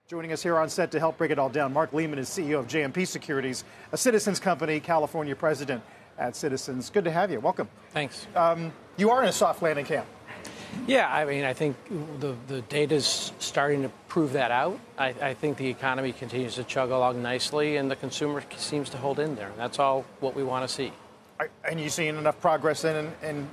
Joining us here on set to help break it all down, Mark Lehman is CEO of JMP Securities, a Citizens company, California president at Citizens. Good to have you. Welcome. Thanks. You are in a soft landing camp. Yeah, I mean, I think the data's starting to prove that out. I think the economy continues to chug along nicely, and the consumer seems to hold in there. And that's all what we want to see. And you seeing enough progress in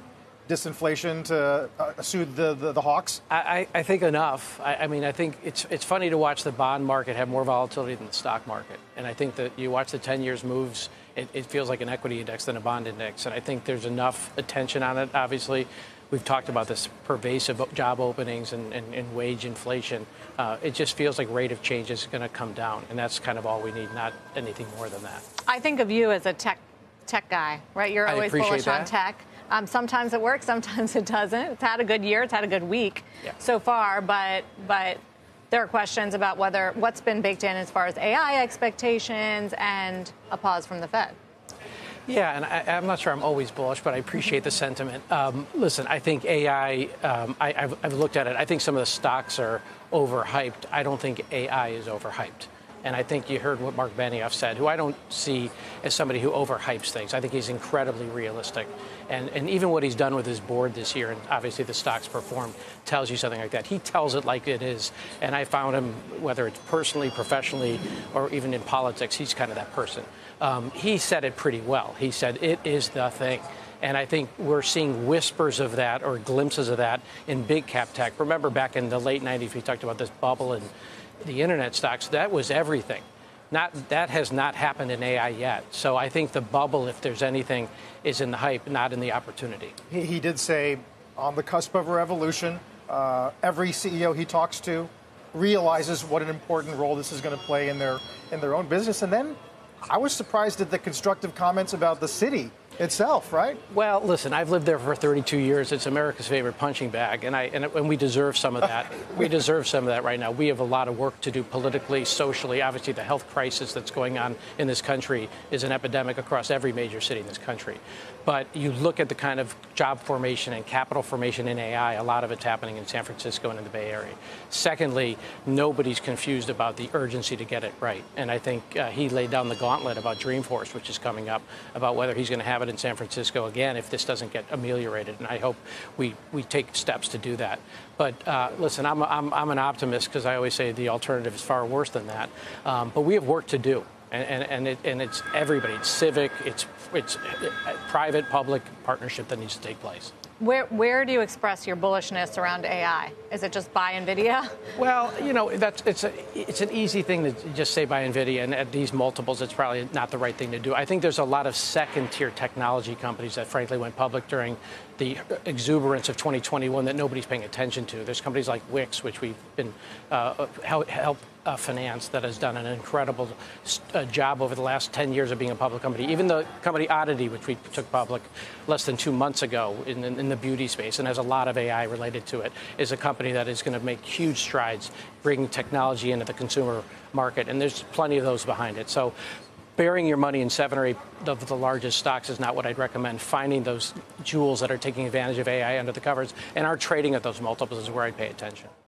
disinflation to soothe the hawks? I think enough. I mean, I think it's funny to watch the bond market have more volatility than the stock market. And I think that you watch the 10 years moves, it feels like an equity index than a bond index. And I think there's enough attention on it. Obviously, we've talked about this pervasive job openings and wage inflation. It just feels like rate of change is going to come down. And that's kind of all we need, not anything more than that. I think of you as a tech guy, right? You're always bullish on tech. Sometimes it works, sometimes it doesn't. It's had a good year, it's had a good week so far, but there are questions about what's been baked in as far as AI expectations and a pause from the Fed. Yeah, and I'm not sure I'm always bullish, but I appreciate the sentiment. Listen, I think AI, I've looked at it. I think some of the stocks are overhyped. I don't think AI is overhyped. And I think you heard what Mark Benioff said, who I don't see as somebody who overhypes things. I think he's incredibly realistic. And even what he's done with his board this year, and obviously the stocks performed, tells you something like that. He tells it like it is. And I found him, whether it's personally, professionally, or even in politics, he's kind of that person. He said it pretty well. He said, it is the thing. And I think we're seeing whispers of that or glimpses of that in big cap tech. Remember back in the late 90s, we talked about this bubble and the internet stocks. That was everything. That has not happened in AI yet. So I think the bubble, if there's anything, is in the hype, not in the opportunity. He did say on the cusp of a revolution, every CEO he talks to realizes what an important role this is going to play in their own business. And then I was surprised at the constructive comments about the city itself, right? Well, listen, I've lived there for 32 years. It's America's favorite punching bag, and we deserve some of that. We deserve some of that right now. We have a lot of work to do politically, socially. Obviously, the health crisis that's going on in this country is an epidemic across every major city in this country. But you look at the kind of job formation and capital formation in AI, a lot of it's happening in San Francisco and in the Bay Area. Secondly, nobody's confused about the urgency to get it right. And I think he laid down the gauntlet about Dreamforce, which is coming up, about whether he's going to have it in San Francisco again if this doesn't get ameliorated. And I hope we take steps to do that. But listen, I'm an optimist because I always say the alternative is far worse than that. But we have work to do. And it's everybody. It's civic. It's private, public partnership that needs to take place. Where do you express your bullishness around AI? Is it just buy NVIDIA? Well, you know, it's an easy thing to just say buy NVIDIA, and at these multiples, it's probably not the right thing to do. I think there's a lot of second-tier technology companies that frankly went public during the exuberance of 2021 that nobody's paying attention to. There's companies like Wix, which we've been help finance, that has done an incredible job over the last 10 years of being a public company. Even the company Oddity, which we took public less than 2 months ago in the beauty space and has a lot of AI related to it, is a company that is going to make huge strides bringing technology into the consumer market. And there's plenty of those behind it. So burying your money in 7 or 8 of the largest stocks is not what I'd recommend. Finding those jewels that are taking advantage of AI under the covers and are trading at those multiples is where I'd pay attention.